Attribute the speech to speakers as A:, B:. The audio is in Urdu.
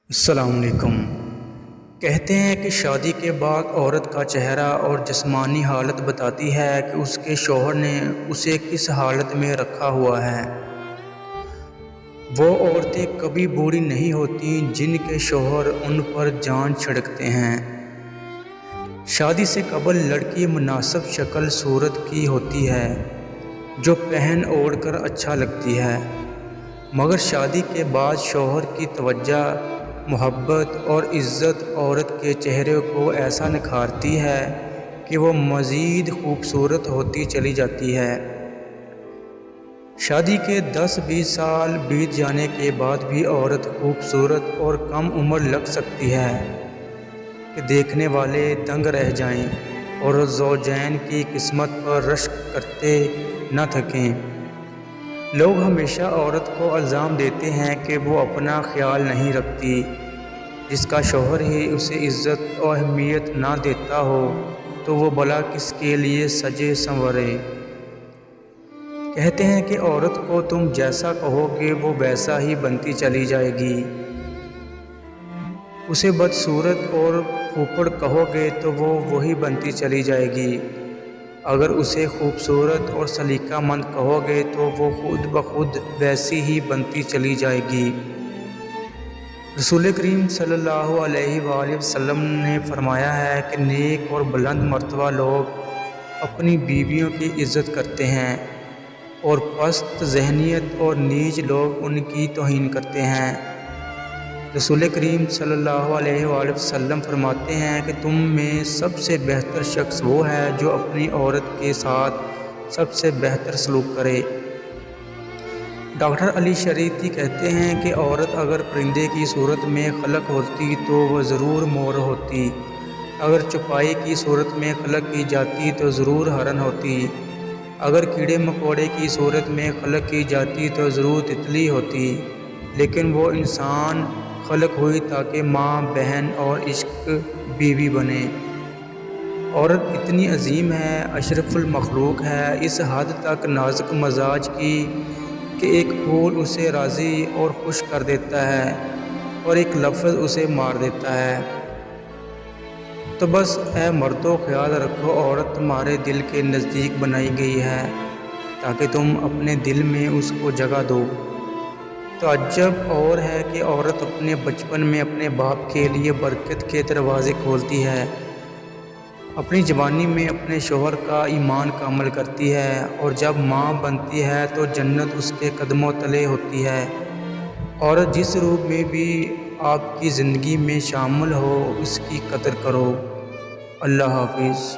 A: السلام علیکم۔ کہتے ہیں کہ شادی کے بعد عورت کا چہرہ اور جسمانی حالت بتاتی ہے کہ اس کے شوہر نے اسے کس حالت میں رکھا ہوا ہے۔ وہ عورتیں کبھی بوڑھی نہیں ہوتیں جن کے شوہر ان پر جان چھڑکتے ہیں۔ شادی سے قبل لڑکی مناسب شکل صورت کی ہوتی ہے جو پہن اوڑھ کر اچھا لگتی ہے، مگر شادی کے بعد شوہر کی توجہ، محبت اور عزت عورت کے چہرے کو ایسا نکھارتی ہے کہ وہ مزید خوبصورت ہوتی چلی جاتی ہے۔ شادی کے 10-20 سال بیت جانے کے بعد بھی عورت خوبصورت اور کم عمر لگ سکتی ہے کہ دیکھنے والے دنگ رہ جائیں اور زوجین کی قسمت پر رشک کرتے نہ تھکیں۔ لوگ ہمیشہ عورت کو الزام دیتے ہیں کہ وہ اپنا خیال نہیں رکھتی۔ جس کا شوہر ہی اسے عزت و اہمیت نہ دیتا ہو تو وہ بھلا کس کے لیے سجے سنورے۔ کہتے ہیں کہ عورت کو تم جیسا کہو گے وہ ویسا ہی بنتی چلی جائے گی۔ اسے بدصورت اور پھوپڑ کہو گے تو وہ وہی بنتی چلی جائے گی۔ اگر اسے خوبصورت اور سلیقہ مند کہو گے تو وہ خود بخود ویسی ہی بنتی چلی جائے گی۔ رسول کریم صلی اللہ علیہ وآلہ وسلم نے فرمایا ہے کہ نیک اور بلند مرتبہ لوگ اپنی بیویوں کی عزت کرتے ہیں اور پست ذہنیت اور نیچ لوگ ان کی توہین کرتے ہیں۔ رسول کریم صلی اللہ علیہ وآلہ وسلم فرماتے ہیں کہ تم میں سب سے بہتر شخص وہ ہے جو اپنی عورت کے ساتھ سب سے بہتر سلوک کرے۔ ڈاکٹر علی شریعتی کہتے ہیں کہ عورت اگر پرندے کی صورت میں خلق ہوتی تو وہ ضرور مور ہوتی، اگر چوپائی کی صورت میں خلق کی جاتی تو ضرور ہرن ہوتی، اگر کیڑے مکوڑے کی صورت میں خلق کی جاتی تو ضرور تتلی ہوتی، لیکن وہ انسان خلق ہوئی تاکہ ماں، بہن اور عشق بیوی بنے۔ عورت اتنی عظیم ہے، اشرف المخلوق ہے، اس حد تک نازک مزاج کی کہ ایک پھول اسے راضی اور خوش کر دیتا ہے اور ایک لفظ اسے مار دیتا ہے۔ تو بس اے مردو خیال رکھو، عورت تمہارے دل کے نزدیک بنائی گئی ہے تاکہ تم اپنے دل میں اس کو جگہ دو۔ تعجب اور ہے کہ عورت اپنے بچپن میں اپنے باپ کے لیے برکت کے دروازے کھولتی ہے، اپنی جوانی میں اپنے شوہر کا ایمان کامل کرتی ہے، اور جب ماں بنتی ہے تو جنت اس کے قدموں تلے ہوتی ہے۔ عورت جس روپ میں بھی آپ کی زندگی میں شامل ہو اس کی قدر کرو۔ اللہ حافظ۔